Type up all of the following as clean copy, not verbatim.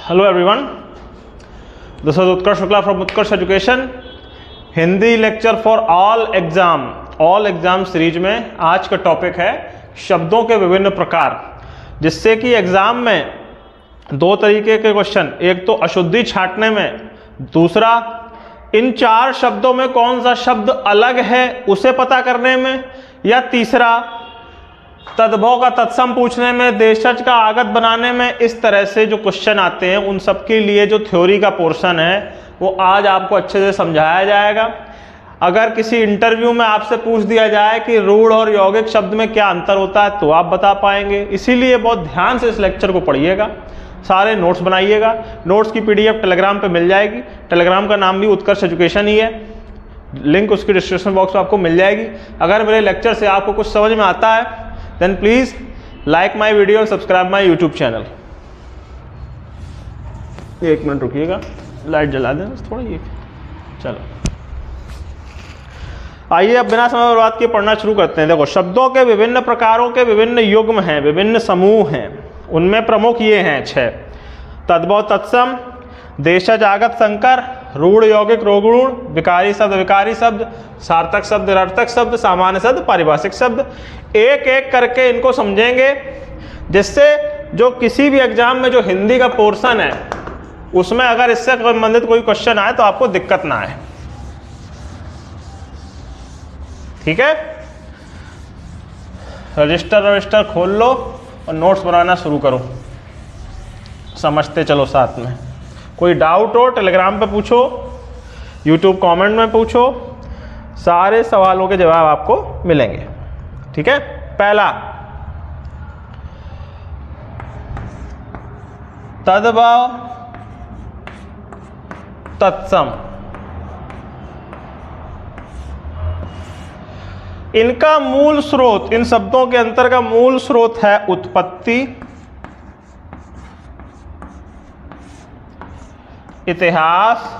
Hello everyone, this is Utkarsh Shukla from Utkarsh education. Hindi lecture for all exam series में आज का topic है शब्दों के विभिन्न प्रकार, जिससे कि एग्जाम में दो तरीके के क्वेश्चन, एक तो अशुद्धि छांटने में, दूसरा इन चार शब्दों में कौन सा शब्द अलग है उसे पता करने में, या तीसरा तद्भव का तत्सम पूछने में, देशज का आगत बनाने में। इस तरह से जो क्वेश्चन आते हैं उन सब के लिए जो थ्योरी का पोर्शन है वो आज आपको अच्छे से समझाया जाएगा। अगर किसी इंटरव्यू में आपसे पूछ दिया जाए कि रूढ़ और यौगिक शब्द में क्या अंतर होता है तो आप बता पाएंगे। इसीलिए बहुत ध्यान से इस लेक्चर को पढ़िएगा, सारे नोट्स बनाइएगा। नोट्स की पीडीएफ टेलीग्राम पे मिल जाएगी। टेलीग्राम का नाम भी उत्कर्ष एजुकेशन ही है, लिंक उसकी डिस्क्रिप्शन बॉक्स में आपको मिल जाएगी। अगर मेरे लेक्चर से आपको कुछ समझ में आता है then please like my video and subscribe my YouTube channel. एक मिनट रुकिएगा, लाइट जला देना थोड़ा ये। चलो आइए अब बिना समय बर्बाद किए पढ़ना शुरू करते हैं। देखो, शब्दों के विभिन्न प्रकारों के विभिन्न युग्म हैं, विभिन्न समूह हैं। उनमें प्रमुख ये हैं 6: तद्भव तत्सम, देशज आगत संकर, रूढ़ यौगिक रोगुण, विकारी शब्द, सार्थक शब्द निरर्थक शब्द, सामान्य शब्द पारिभाषिक शब्द। एक एक करके इनको समझेंगे, जिससे जो किसी भी एग्जाम में जो हिंदी का पोर्शन है उसमें अगर इससे संबंधित कोई क्वेश्चन आए तो आपको दिक्कत ना आए। ठीक है, रजिस्टर खोल लो और नोट्स बनाना शुरू करो, समझते चलो साथ में। कोई डाउट हो टेलीग्राम पे पूछो, यूट्यूब कमेंट में पूछो, सारे सवालों के जवाब आपको मिलेंगे। ठीक है, पहला तद्भव तत्सम। इनका मूल स्रोत, इन शब्दों के अंतर का मूल स्रोत है उत्पत्ति, इतिहास,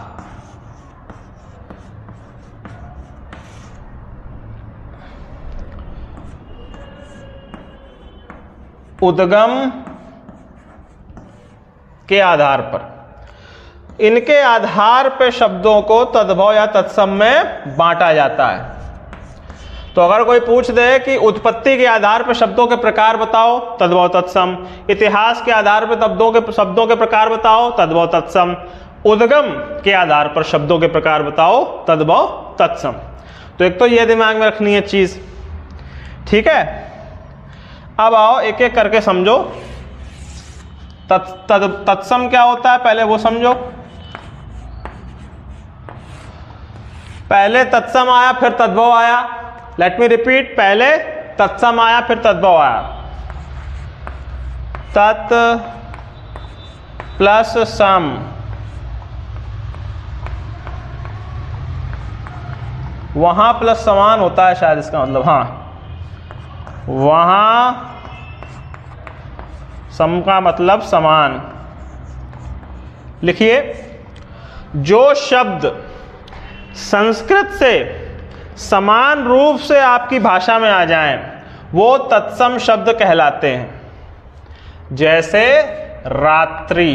उद्गम के आधार पर। इनके आधार पर शब्दों को तद्भव या तत्सम में बांटा जाता है। तो अगर कोई पूछ दे कि उत्पत्ति के आधार पर शब्दों के प्रकार बताओ, तद्भव तत्सम। इतिहास के आधार पर शब्दों के प्रकार बताओ, तद्भव तत्सम। उद्गम के आधार पर शब्दों के प्रकार बताओ, तद्भव तत्सम। तो एक तो ये दिमाग में रखनी है चीज। ठीक है, अब आओ एक एक करके समझो। तत्सम क्या होता है पहले वो समझो। पहले तत्सम आया फिर तद्भव आया। लेट मी रिपीट, पहले तत्सम आया फिर तद्भव आया। तत् प्लस सम, वहां प्लस समान होता है शायद, इसका मतलब हाँ, वहां सम का मतलब समान। लिखिए, जो शब्द संस्कृत से समान रूप से आपकी भाषा में आ जाएं वो तत्सम शब्द कहलाते हैं। जैसे रात्रि,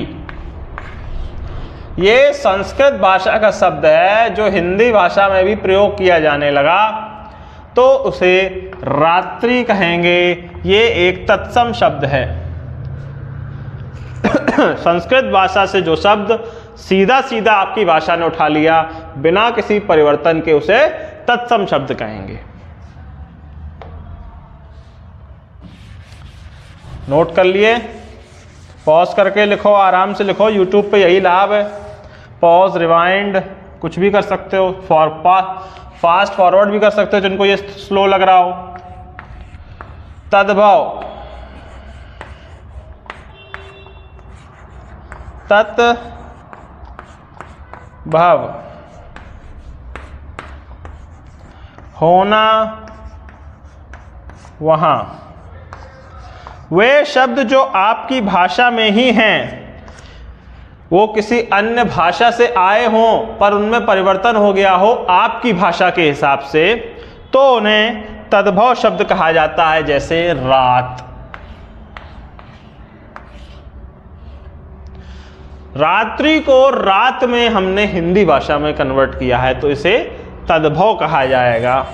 ये संस्कृत भाषा का शब्द है जो हिंदी भाषा में भी प्रयोग किया जाने लगा, तो उसे रात्रि कहेंगे। ये एक तत्सम शब्द है। संस्कृत भाषा से जो शब्द सीधा सीधा आपकी भाषा ने उठा लिया बिना किसी परिवर्तन के, उसे तत्सम शब्द कहेंगे। नोट कर लिए? पॉज करके लिखो, आराम से लिखो, यूट्यूब पे यही लाभ है। पॉज, रिवाइंड कुछ भी कर सकते हो, फास्ट फॉरवर्ड भी कर सकते हो जिनको ये स्लो लग रहा हो। तद्भव, तत्भव, होना, वहां। वे शब्द जो आपकी भाषा में ही हैं, वो किसी अन्य भाषा से आए हों पर उनमें परिवर्तन हो गया हो आपकी भाषा के हिसाब से, तो उन्हें तद्भव शब्द कहा जाता है। जैसे रात। रात्रि को रात में हमने हिंदी भाषा में कन्वर्ट किया है तो इसे तद्भव कहा जाएगा।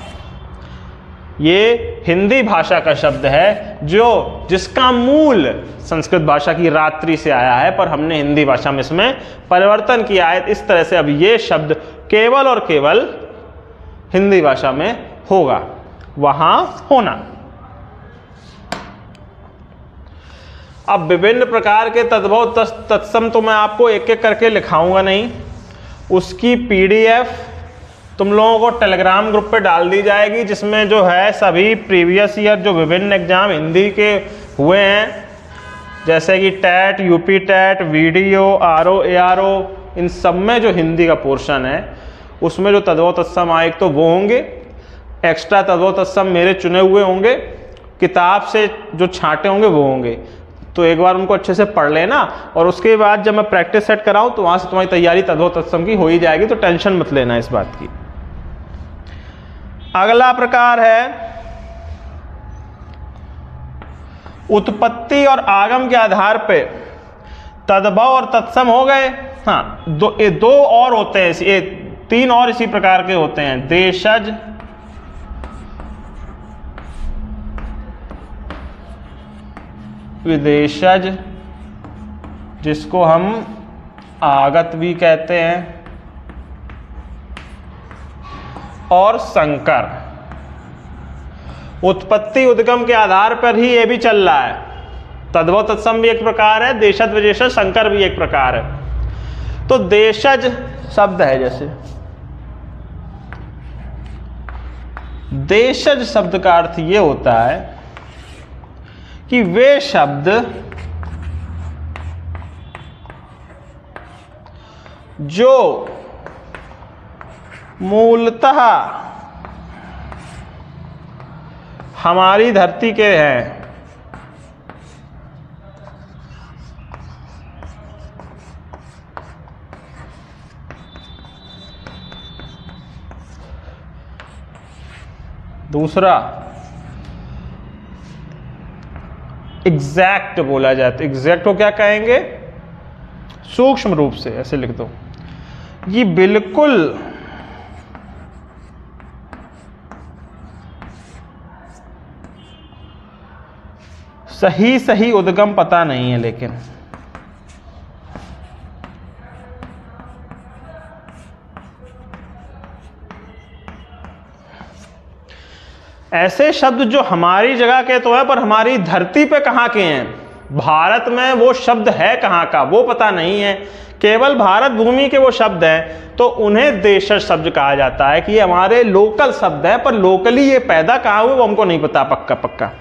ये हिंदी भाषा का शब्द है जिसका मूल संस्कृत भाषा की रात्रि से आया है, पर हमने हिंदी भाषा में इसमें परिवर्तन किया है। इस तरह से अब ये शब्द केवल और केवल हिंदी भाषा में होगा, वहां होना। अब विभिन्न प्रकार के तद्भव तत्सम तो मैं आपको एक एक करके लिखाऊंगा नहीं, उसकी PDF तुम लोगों को टेलीग्राम ग्रुप पे डाल दी जाएगी, जिसमें जो है सभी प्रीवियस ईयर जो विभिन्न एग्जाम हिंदी के हुए हैं, जैसे कि TET, UP TET, video, RO, ARO, इन सब में जो हिंदी का पोर्शन है उसमें जो तद्भव तत्सम आए तो वो होंगे। एक्स्ट्रा तद्भव तत्सम मेरे चुने हुए होंगे, किताब से जो छांटे होंगे वो होंगे। तो एक बार उनको अच्छे से पढ़ लेना और उसके बाद जब मैं प्रैक्टिस सेट कराऊं तो वहां से तुम्हारी तैयारी तद्भव तत्सम की हो ही जाएगी, तो टेंशन मत लेना इस बात की। अगला प्रकार है उत्पत्ति और आगम के आधार पे तद्भव और तत्सम हो गए। हाँ, दो और होते हैं, तीन और इसी प्रकार के होते हैं। देशज, विदेशज, जिसको हम आगत भी कहते हैं, और संकर। उत्पत्ति उद्गम के आधार पर ही ये भी चल रहा है। तद्भव तत्सम भी एक प्रकार है, देशज विदेशज संकर भी एक प्रकार है। तो देशज शब्द है, जैसे देशज शब्द का अर्थ ये होता है कि वे शब्द जो मूलतः हमारी धरती के हैं, दूसरा एग्जैक्ट बोला जाता है। एग्जैक्ट को क्या कहेंगे? सूक्ष्म रूप से, ऐसे लिख दो, ये बिल्कुल सही उद्गम पता नहीं है, लेकिन ऐसे शब्द जो हमारी जगह के तो है पर हमारी धरती पे कहाँ के हैं, भारत में वो शब्द है कहाँ का वो पता नहीं है, केवल भारत भूमि के वो शब्द हैं, तो उन्हें देशज शब्द कहा जाता है कि ये हमारे लोकल शब्द है, पर लोकली ये पैदा कहाँ हुए वो हमको नहीं पता पक्का,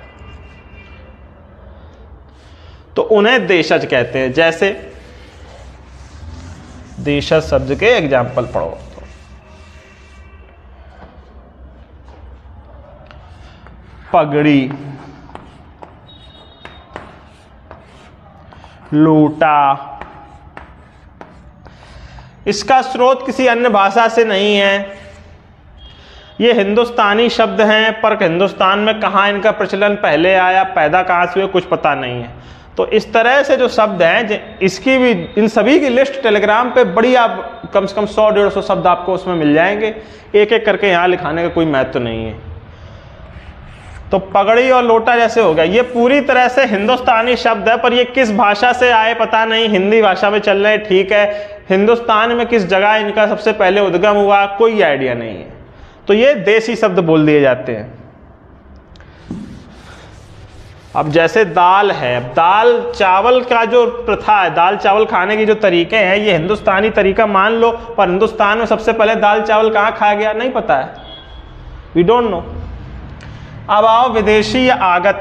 तो उन्हें देशज कहते हैं। जैसे देशज शब्द के एग्जाम्पल पढ़ो, पगड़ी, लोटा। इसका स्रोत किसी अन्य भाषा से नहीं है, ये हिंदुस्तानी शब्द हैं, पर हिंदुस्तान में कहाँ इनका प्रचलन पहले आया, पैदा कहाँ से हुए, कुछ पता नहीं है। तो इस तरह से जो शब्द हैं, इसकी भी, इन सभी की लिस्ट टेलीग्राम पे बड़ी, आप कम से कम 100-150 शब्द आपको उसमें मिल जाएंगे, एक एक करके यहाँ लिखाने का कोई महत्व नहीं है। तो पगड़ी और लोटा जैसे हो गया, ये पूरी तरह से हिंदुस्तानी शब्द है, पर ये किस भाषा से आए पता नहीं, हिंदी भाषा में चल रहे, ठीक है, हिंदुस्तान में किस जगह इनका सबसे पहले उद्गम हुआ कोई आइडिया नहीं है, तो ये देसी शब्द बोल दिए जाते हैं। अब जैसे दाल है, दाल चावल का जो प्रथा है, दाल चावल खाने की जो तरीके हैं, ये हिंदुस्तानी तरीका मान लो, पर हिंदुस्तान में सबसे पहले दाल चावल कहाँ खाया गया नहीं पता है, वी डोंट नो। अब आओ विदेशी या आगत।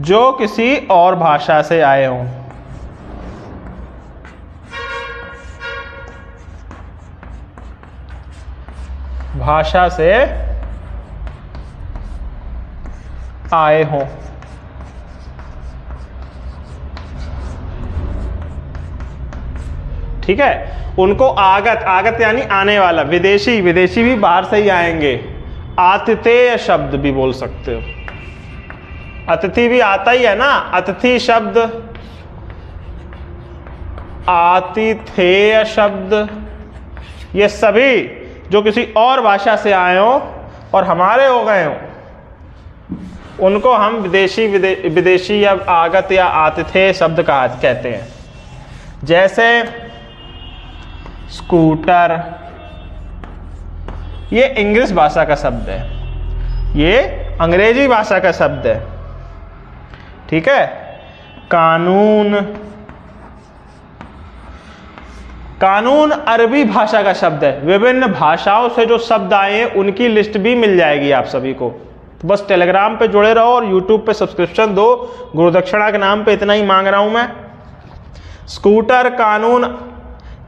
जो किसी और भाषा से आए हों, भाषा से आए हों, ठीक है। उनको आगत, आगत यानी आने वाला, विदेशी, विदेशी भी बाहर से ही आएंगे। आतिथेय शब्द भी बोल सकते हो, अतिथि भी आता ही है ना, अतिथि शब्द, आतिथेय शब्द, ये सभी जो किसी और भाषा से आए हो और हमारे हो गए हो, उनको हम विदेशी या आगत या आतिथेय शब्द कहते हैं। जैसे स्कूटर, ये इंग्लिश भाषा का शब्द है, ये अंग्रेजी भाषा का शब्द है, ठीक है। कानून, कानून अरबी भाषा का शब्द है। विभिन्न भाषाओं से जो शब्द आए हैं उनकी लिस्ट भी मिल जाएगी आप सभी को। तो बस टेलीग्राम पे जुड़े रहो और यूट्यूब पे सब्सक्रिप्शन दो। गुरुदक्षिणा के नाम पे इतना ही मांग रहा हूं मैं। स्कूटर, कानून,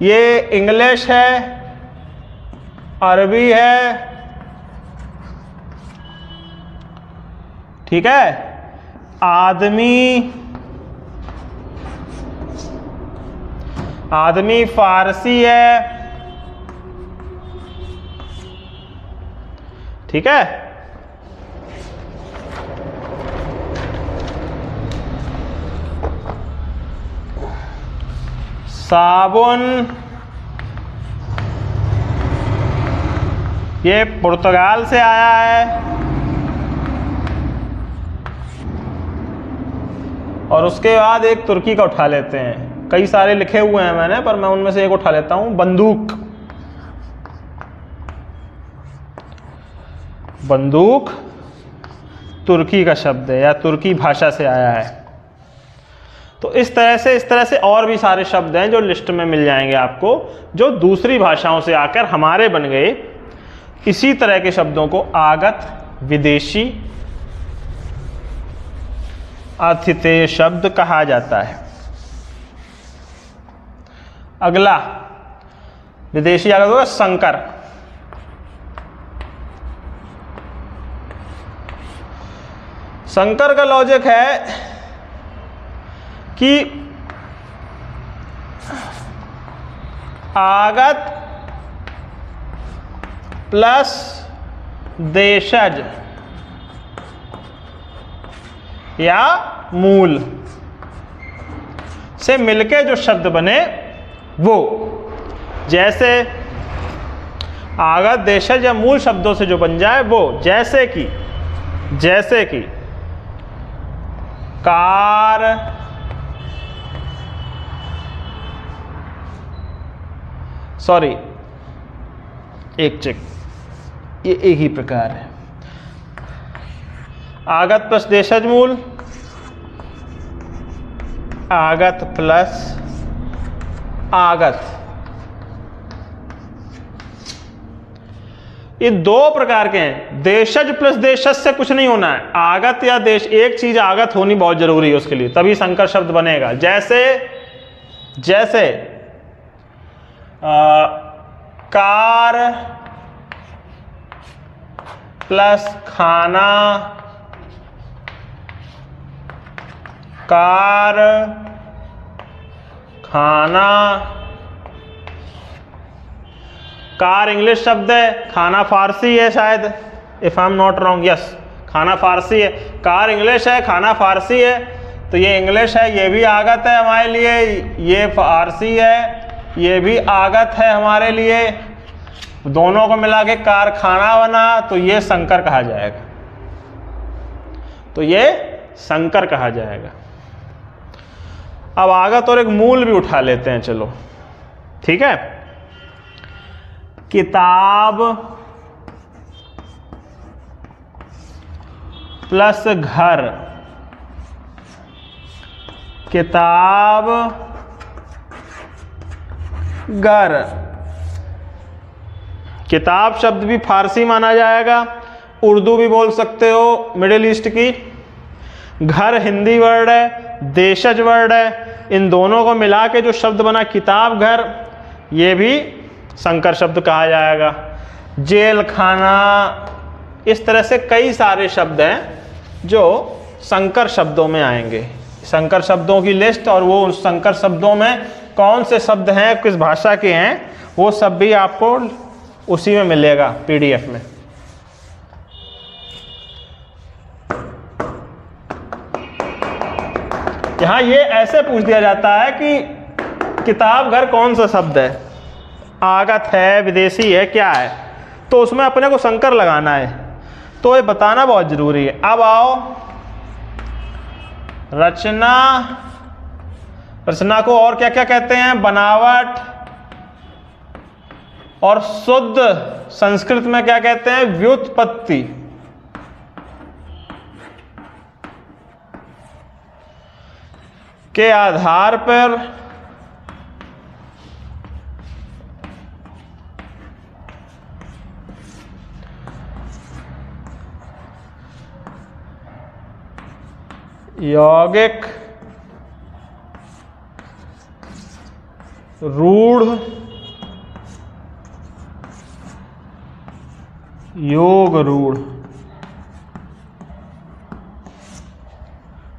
ये इंग्लिश है, अरबी है, ठीक है। आदमी, आदमी फारसी है, ठीक है। साबुन, ये पुर्तगाल से आया है। और उसके बाद एक तुर्की का उठा लेते हैं, कई सारे लिखे हुए हैं मैंने, पर मैं उनमें से एक उठा लेता हूं। बंदूक, बंदूक तुर्की का शब्द है या तुर्की भाषा से आया है। तो इस तरह से और भी सारे शब्द हैं जो लिस्ट में मिल जाएंगे आपको, जो दूसरी भाषाओं से आकर हमारे बन गए। इसी तरह के शब्दों को आगत, विदेशी, आतिथेय शब्द कहा जाता है। अगला विदेशी आगत होगा संकर। संकर का लॉजिक है कि आगत प्लस देशज या मूल से मिलके जो शब्द बने वो, जैसे आगत, देशज या मूल शब्दों से जो बन जाए वो, जैसे कि कार, सॉरी एक चेक, ये एक ही प्रकार है। आगत प्लस देशज मूल, आगत प्लस आगत, ये दो प्रकार के हैं। देशज प्लस देशज से कुछ नहीं होना है, आगत या देश, एक चीज आगत होनी बहुत जरूरी है उसके लिए, तभी संकर शब्द बनेगा। जैसे कार प्लस खाना, कार, खाना। कार इंग्लिश शब्द है, खाना फारसी है शायद, if I am not wrong, yes, खाना फारसी है। कार इंग्लिश है, खाना फारसी है, तो ये इंग्लिश है, ये भी आगत है हमारे लिए, ये फारसी है, ये भी आगत है हमारे लिए। दोनों को मिला के कारखाना बना, तो ये संकर कहा जाएगा, तो ये संकर कहा जाएगा। अब आगत और एक मूल भी उठा लेते हैं, चलो ठीक है। किताब प्लस घर, किताब, घर। किताब शब्द भी फारसी माना जाएगा, उर्दू भी बोल सकते हो, मिडिल ईस्ट की। घर हिंदी वर्ड है, देशज वर्ड है, इन दोनों को मिला के जो शब्द बना किताब घर, ये भी संकर शब्द कहा जाएगा। जेल खाना, इस तरह से कई सारे शब्द हैं जो संकर शब्दों में आएंगे। संकर शब्दों की लिस्ट और वो उन संकर शब्दों में कौन से शब्द हैं, किस भाषा के हैं, वो सब भी आपको उसी में मिलेगा पीडीएफ में। यहाँ ये ऐसे पूछ दिया जाता है कि किताब घर कौन सा शब्द है, आगत है, विदेशी है, क्या है, तो उसमें अपने को संकर लगाना है, तो ये बताना बहुत जरूरी है। अब आओ रचना, रचना को और क्या क्या कहते हैं, बनावट, और शुद्ध संस्कृत में क्या कहते हैं, व्युत्पत्ति। के आधार पर यौगिक, रूढ़, योग रूढ़,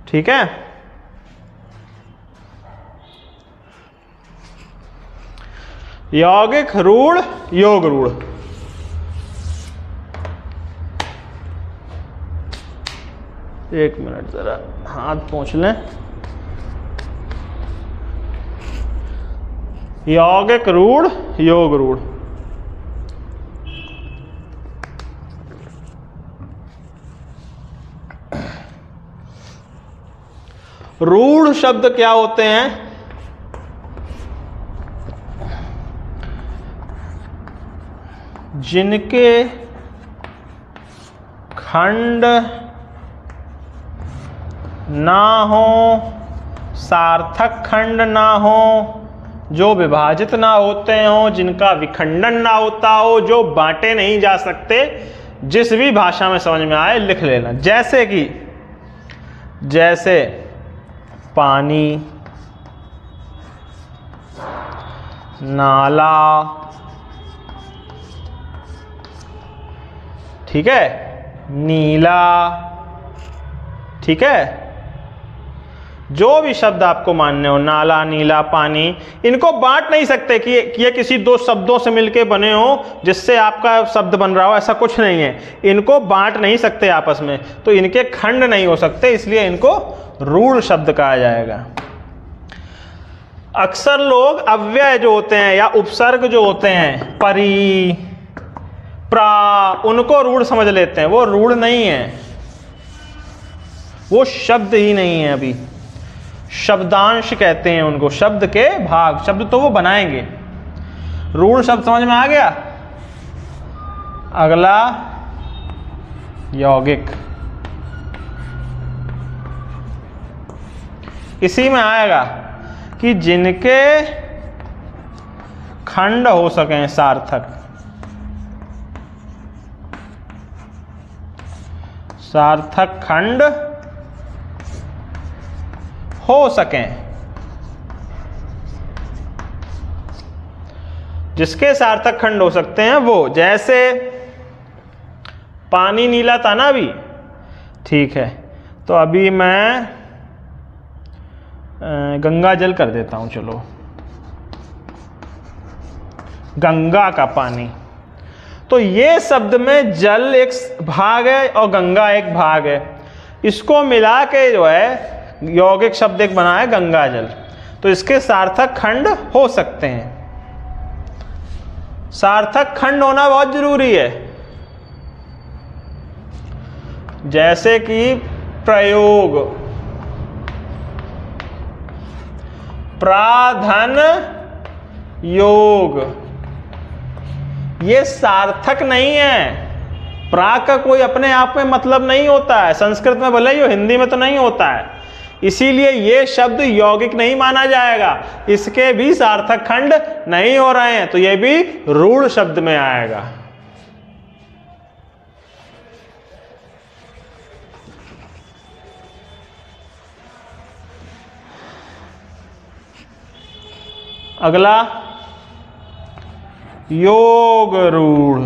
ठीक है। यौगिक, रूढ़, योग रूढ़। एक मिनट जरा हाथ पोंछ लें। यौगिक, रूढ़, योग रूढ़। रूढ़ शब्द क्या होते हैं, जिनके खंड ना हो, सार्थक खंड ना हो, जो विभाजित ना होते हो, जिनका विखंडन ना होता हो, जो बांटे नहीं जा सकते, जिस भी भाषा में समझ में आए लिख लेना। जैसे कि, जैसे पानी, नाला, ठीक है, नीला, ठीक है, जो भी शब्द आपको मानने हो, नाला, नीला, पानी, इनको बांट नहीं सकते कि ये किसी दो शब्दों से मिलके बने हो जिससे आपका शब्द बन रहा हो, ऐसा कुछ नहीं है। इनको बांट नहीं सकते आपस में, तो इनके खंड नहीं हो सकते, इसलिए इनको रूढ़ शब्द कहा जाएगा। अक्सर लोग अव्यय जो होते हैं या उपसर्ग जो होते हैं, परी, प्रा, उनको रूढ़ समझ लेते हैं। वो रूढ़ नहीं है, वो शब्द ही नहीं है। अभी शब्दांश कहते हैं उनको, शब्द के भाग, शब्द तो वो बनाएंगे। रूढ़ शब्द समझ में आ गया। अगला यौगिक, इसी में आएगा कि जिनके खंड हो सकें सार्थक, सार्थक खंड हो सकें, जिसके सार्थक खंड हो सकते हैं वो, जैसे पानी नीला था ना अभी, ठीक है, तो अभी मैं गंगा जल कर देता हूं। चलो, गंगा का पानी, तो ये शब्द में जल एक भाग है और गंगा एक भाग है, इसको मिला के जो है यौगिक शब्द एक बना है गंगा जल। तो इसके सार्थक खंड हो सकते हैं। सार्थक खंड होना बहुत जरूरी है। जैसे कि प्रयोग, प्राधन योग, ये सार्थक नहीं है। प्रा का कोई अपने आप में मतलब नहीं होता है, संस्कृत में भले ही, हिंदी में तो नहीं होता है, इसीलिए ये शब्द यौगिक नहीं माना जाएगा। इसके भी सार्थक खंड नहीं हो रहे हैं, तो ये भी रूढ़ शब्द में आएगा। अगला योग रूढ़,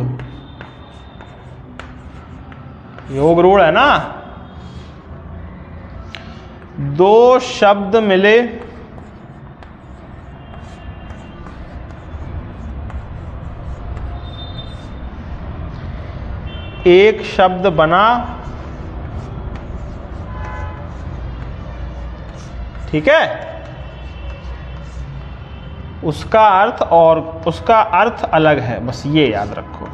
योग रूढ़ है ना, दो शब्द मिले एक शब्द बना, ठीक है, उसका अर्थ और उसका अर्थ अलग है, बस ये याद रखो।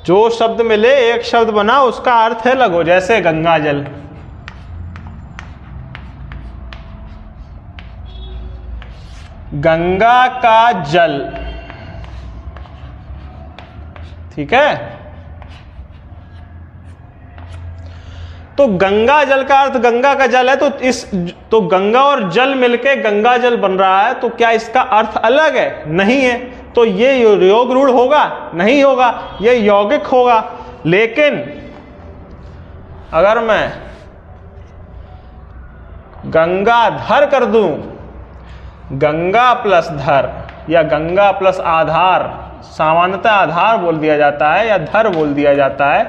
जो शब्द मिले, एक शब्द बना, उसका अर्थ है अलग हो। जैसे गंगा जल, गंगा का जल, ठीक है। तो गंगा जल का अर्थ गंगा का जल है, तो गंगा और जल मिलके गंगा जल बन रहा है, तो क्या इसका अर्थ अलग है? नहीं है। तो ये योग रूढ़ होगा? नहीं होगा, ये यौगिक होगा। लेकिन अगर मैं गंगाधर कर दूं, गंगा प्लस धर या गंगा प्लस आधार, सामान्यतः आधार बोल दिया जाता है या धर बोल दिया जाता है,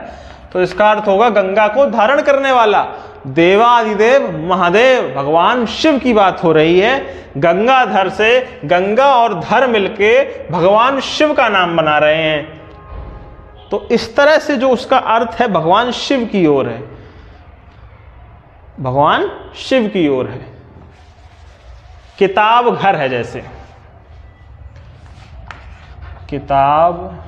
तो इसका अर्थ होगा गंगा को धारण करने वाला। देवादिदेव महादेव भगवान शिव की बात हो रही है। गंगाधर से गंगा और धर मिलके भगवान शिव का नाम बना रहे हैं। तो इस तरह से जो उसका अर्थ है भगवान शिव की ओर है, भगवान शिव की ओर है। किताब घर है, जैसे किताब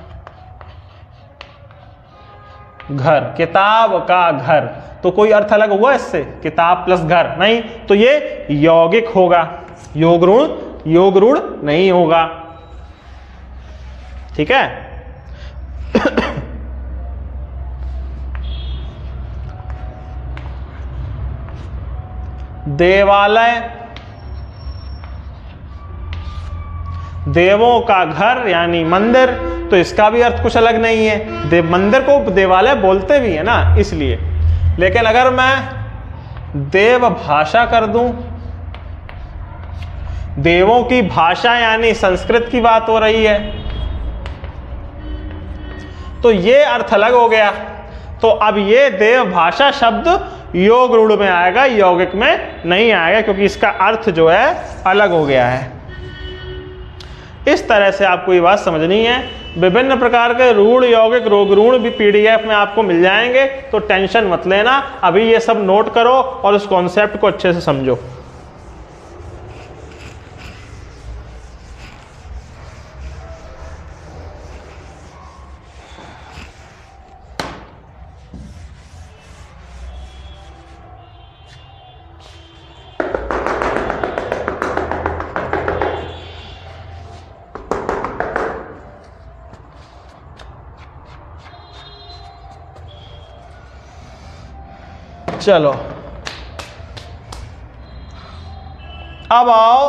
घर, किताब का घर, तो कोई अर्थ अलग हुआ इससे? किताब प्लस घर नहीं, तो ये यौगिक होगा, योग रूढ़ नहीं होगा, ठीक है। देवालय, देवों का घर यानी मंदिर, तो इसका भी अर्थ कुछ अलग नहीं है। मंदिर को देवालय बोलते भी है ना, इसलिए। लेकिन अगर मैं देव भाषा कर दूं, देवों की भाषा यानी संस्कृत की बात हो रही है, तो ये अर्थ अलग हो गया। तो अब ये देव भाषा शब्द योग रूढ़ में आएगा, यौगिक में नहीं आएगा, क्योंकि इसका अर्थ जो है अलग हो गया है। इस तरह से आपको ये बात समझनी है। विभिन्न प्रकार के रूढ़, यौगिक, रोग रूढ़ भी पीडीएफ में आपको मिल जाएंगे, तो टेंशन मत लेना। अभी ये सब नोट करो और उस कॉन्सेप्ट को अच्छे से समझो। चलो अब आओ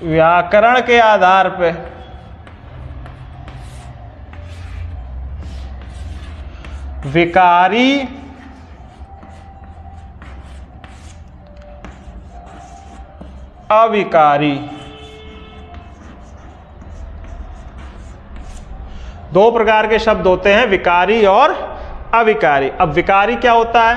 व्याकरण के आधार पे विकारी, अविकारी, दो प्रकार के शब्द होते हैं, विकारी और अविकारी। अब विकारी क्या होता है?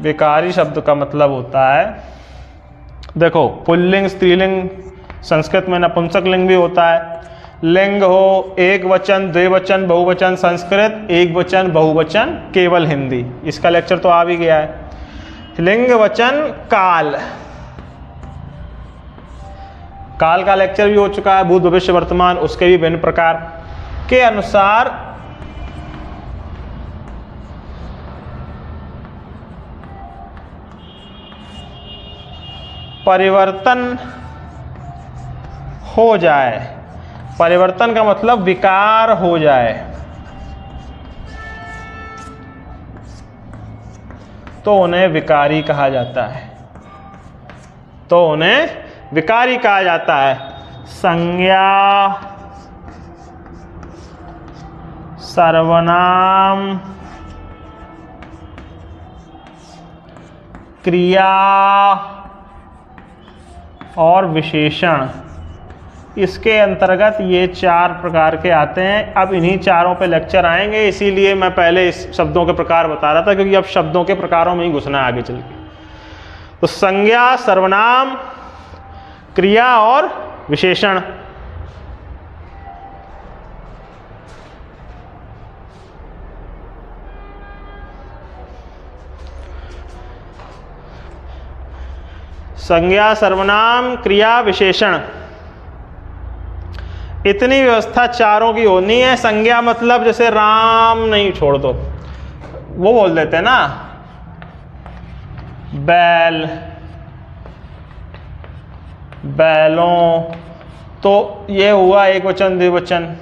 विकारी शब्द का मतलब होता है, देखो पुल्लिंग, स्त्रीलिंग, संस्कृत में नपुंसक लिंग भी होता है। लिंग हो एक वचन, द्विवचन, बहुवचन संस्कृत, एक वचन, बहुवचन केवल हिंदी। इसका लेक्चर तो आ भी गया है। लिंग, वचन, काल, काल का लेक्चर भी हो चुका है, भूत भविष्य वर्तमान, उसके भी भिन्न प्रकार के अनुसार परिवर्तन हो जाए। परिवर्तन का मतलब विकार हो जाए, तो उन्हें विकारी कहा जाता है, तो उन्हें विकारी कहा जाता है। संज्ञा, सर्वनाम, क्रिया और विशेषण, इसके अंतर्गत ये 4 प्रकार के आते हैं। अब इन्हीं चारों पे लेक्चर आएंगे, इसीलिए मैं पहले इस शब्दों के प्रकार बता रहा था, क्योंकि अब शब्दों के प्रकारों में ही घुसना है आगे चल के। तो संज्ञा, सर्वनाम, क्रिया और विशेषण। संज्ञा, सर्वनाम, क्रिया, विशेषण, इतनी व्यवस्था चारों की होनी है। संज्ञा मतलब जैसे राम नहीं छोड़ दो, वो बोल देते हैं ना, बैल, बैलों, तो ये हुआ एक वचन द्विवचन।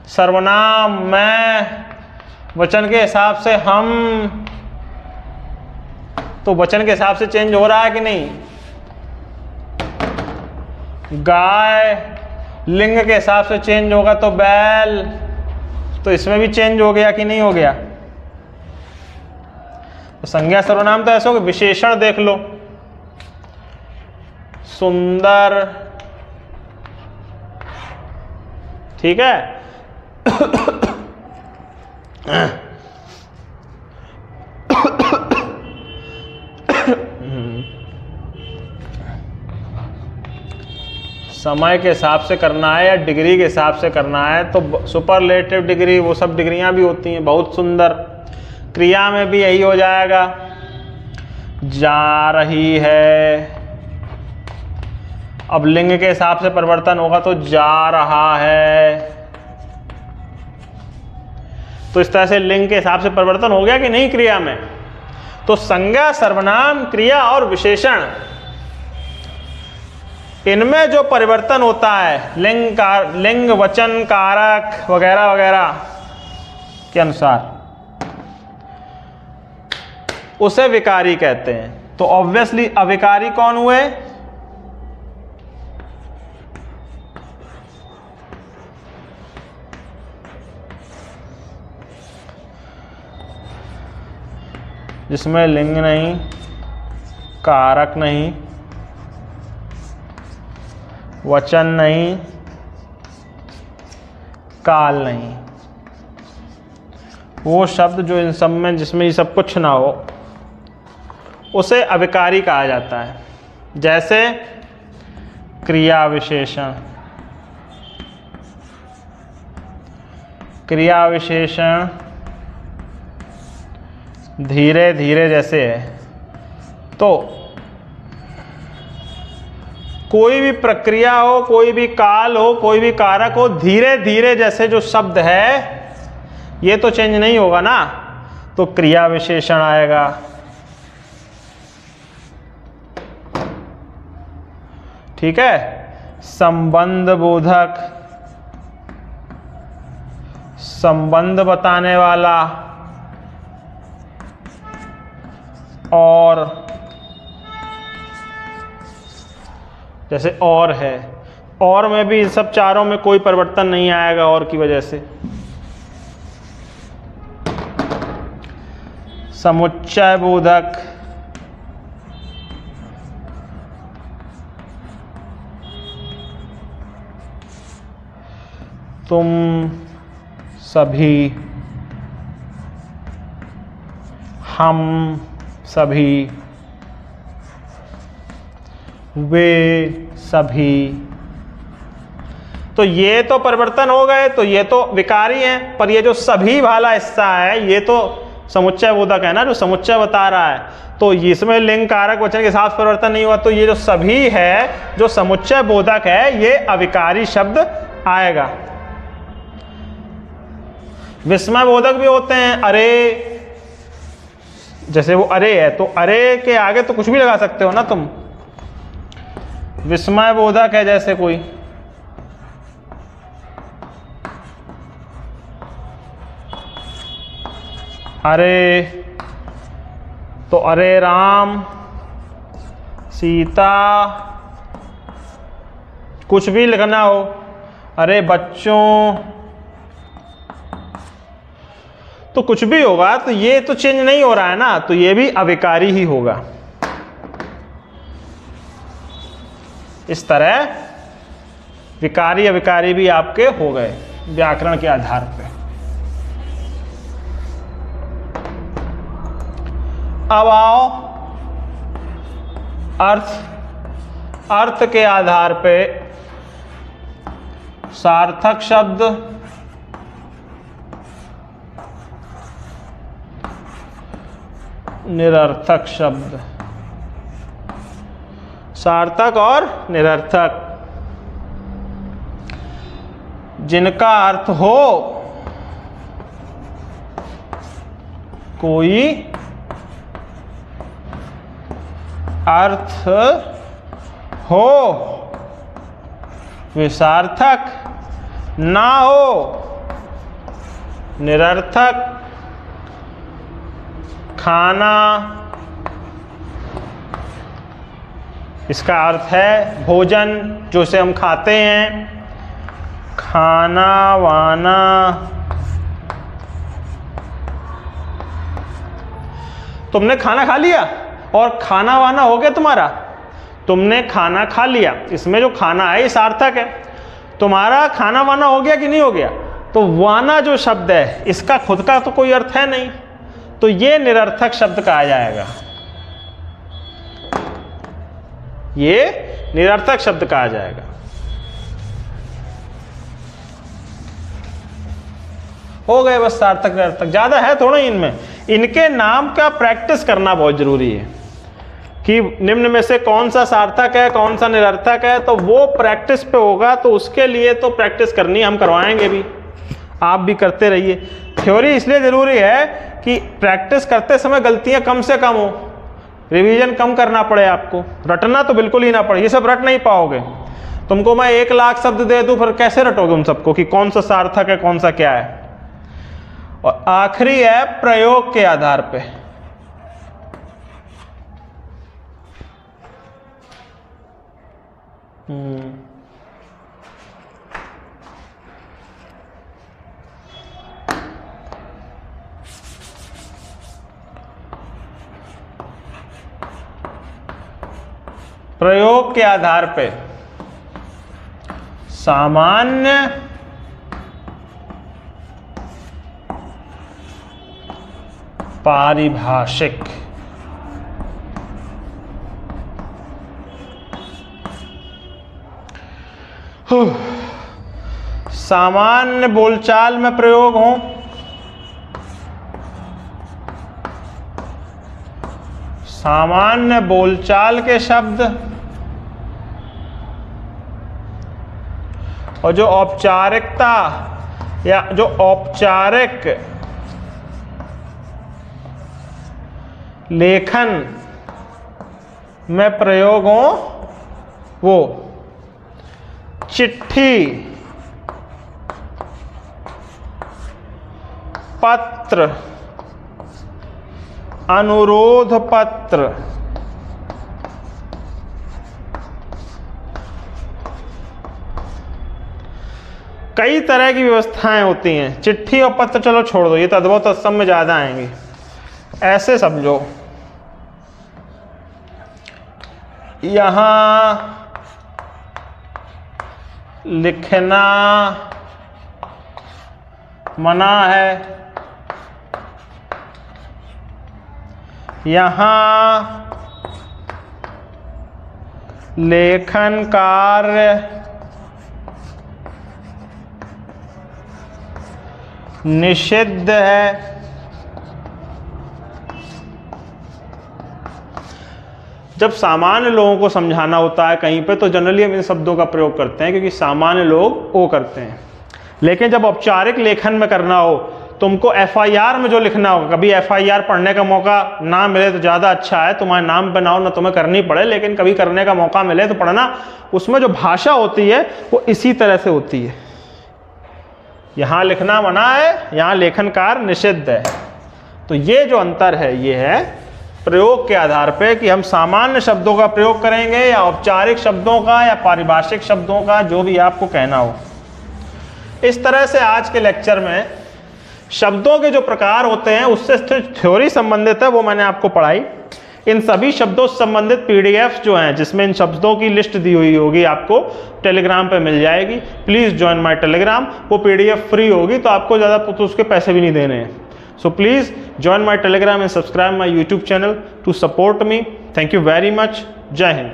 सर्वनाम मैं, वचन के हिसाब से हम, तो वचन के हिसाब से चेंज हो रहा है कि नहीं। गाय, लिंग के हिसाब से चेंज होगा तो बैल, तो इसमें भी चेंज हो गया कि नहीं हो गया। तो संज्ञा सर्वनाम तो ऐसा हो कि विशेषण देख लो, सुंदर, ठीक है। समय के हिसाब से करना है या डिग्री के हिसाब से करना है तो सुपरलेटिव डिग्री, वो सब डिग्रियां भी होती हैं, बहुत सुंदर। क्रिया में भी यही हो जाएगा, जा रही है। अब लिंग के हिसाब से परिवर्तन होगा तो जा रहा है। तो इस तरह से लिंग के हिसाब से परिवर्तन हो गया कि नहीं क्रिया में। तो संज्ञा, सर्वनाम, क्रिया और विशेषण, इनमें जो परिवर्तन होता है लिंग, वचन, कारक वगैरह वगैरह के अनुसार, उसे विकारी कहते हैं। तो ऑब्वियसली अविकारी कौन हुए? जिसमें लिंग नहीं, कारक नहीं, वचन नहीं, काल नहीं, वो शब्द जो इन सब में, जिसमें ये सब कुछ ना हो, उसे अविकारी कहा जाता है। जैसे क्रिया विशेषण, क्रिया विशेषण धीरे धीरे जैसे है, तो कोई भी प्रक्रिया हो, कोई भी काल हो, कोई भी कारक हो, धीरे धीरे जैसे जो शब्द है ये तो चेंज नहीं होगा ना, तो क्रिया विशेषण आएगा। ठीक है। संबंध बोधक, संबंध बताने वाला, और जैसे और है, और में भी इन सब चारों में कोई परिवर्तन नहीं आएगा और की वजह से। समुच्चय बोधक, तुम सभी, हम सभी, वे सभी, तो ये तो परिवर्तन हो गए, तो ये तो विकारी हैं। पर ये जो सभी वाला हिस्सा है ये तो समुच्चय बोधक है ना, जो समुच्चय बता रहा है, तो इसमें लिंग, कारक, वचन के साथ परिवर्तन नहीं हुआ, तो ये जो सभी है, जो समुच्चय बोधक है, ये अविकारी शब्द आएगा। विस्मय बोधक भी होते हैं, अरे, जैसे वो अरे है, तो अरे के आगे तो कुछ भी लगा सकते हो ना तुम। विस्मय बोधक है जैसे कोई, अरे, तो अरे राम, सीता, कुछ भी लिखना हो, अरे बच्चों, तो कुछ भी होगा, तो ये तो चेंज नहीं हो रहा है ना, तो ये भी अविकारी ही होगा। इस तरह विकारी अविकारी भी आपके हो गए व्याकरण के आधार पे। अब आओ अर्थ के आधार पे सार्थक शब्द, निरर्थक शब्द। सार्थक और निरर्थक, जिनका अर्थ हो कोई अर्थ हो वे सार्थक, ना हो निरर्थक। खाना, इसका अर्थ है भोजन, जो से हम खाते हैं। खाना वाना, तुमने खाना खा लिया और खाना वाना हो गया तुम्हारा, तुमने खाना खा लिया, इसमें जो खाना है ये सार्थक है। तुम्हारा खाना वाना हो गया कि नहीं हो गया, तो वाना जो शब्द है इसका खुद का तो कोई अर्थ है नहीं, तो ये निरर्थक शब्द कहा जाएगा, ये निरर्थक शब्द कहा जाएगा। हो गए बस सार्थक निरर्थक, ज्यादा है थोड़ा ही इनमें। इनके नाम का प्रैक्टिस करना बहुत जरूरी है कि निम्न में से कौन सा सार्थक है कौन सा निरर्थक है, तो वो प्रैक्टिस पे होगा। तो उसके लिए तो प्रैक्टिस करनी, हम करवाएंगे भी, आप भी करते रहिए। थ्योरी इसलिए जरूरी है कि प्रैक्टिस करते समय गलतियां कम से कम हो, रिवीजन कम करना पड़े आपको, रटना तो बिल्कुल ही ना पड़े। ये सब रट नहीं पाओगे, तुमको मैं 1 लाख शब्द दे दूं फिर कैसे रटोगे उन सबको कि कौन सा सार्थक है कौन सा क्या है। और आखिरी है प्रयोग के आधार पे। प्रयोग के आधार पे सामान्य, पारिभाषिक। सामान्य बोलचाल में प्रयोग हो, सामान्य बोलचाल के शब्द, और जो औपचारिकता या जो औपचारिक लेखन में प्रयोग हो, वो चिट्ठी, पत्र, अनुरोध पत्र, कई तरह की व्यवस्थाएं होती हैं। चिट्ठी और पत्र चलो छोड़ दो, ये तद्भव तत्सम में ज्यादा आएंगी। ऐसे समझो, यहां लिखना मना है, यहां लेखन कार्य निषिद्ध है। जब सामान्य लोगों को समझाना होता है कहीं पे, तो जनरली हम इन शब्दों का प्रयोग करते हैं क्योंकि सामान्य लोग वो करते हैं। लेकिन जब औपचारिक लेखन में करना हो, तुमको FIR में जो लिखना होगा, कभी FIR पढ़ने का मौका ना मिले तो ज़्यादा अच्छा है, तुम्हारे नाम बनाओ ना तुम्हें करनी पड़े, लेकिन कभी करने का मौका मिले तो पढ़ना। उसमें जो भाषा होती है वो इसी तरह से होती है। यहाँ लिखना मना है, यहाँ लेखन कार्य निषिद्ध है। तो ये जो अंतर है ये है प्रयोग के आधार पे कि हम सामान्य शब्दों का प्रयोग करेंगे या औपचारिक शब्दों का या पारिभाषिक शब्दों का, जो भी आपको कहना हो। इस तरह से आज के लेक्चर में शब्दों के जो प्रकार होते हैं उससे थ्योरी संबंधित है, वो मैंने आपको पढ़ाई। इन सभी शब्दों से संबंधित पीडीएफ जो हैं, जिसमें इन शब्दों की लिस्ट दी हुई होगी, आपको टेलीग्राम पे मिल जाएगी। Please join my Telegram. वो पीडीएफ फ्री होगी, तो आपको ज़्यादा तो उसके पैसे भी नहीं देने हैं। So please join my Telegram and subscribe my YouTube channel to support me. Thank you very much. जय हिंद।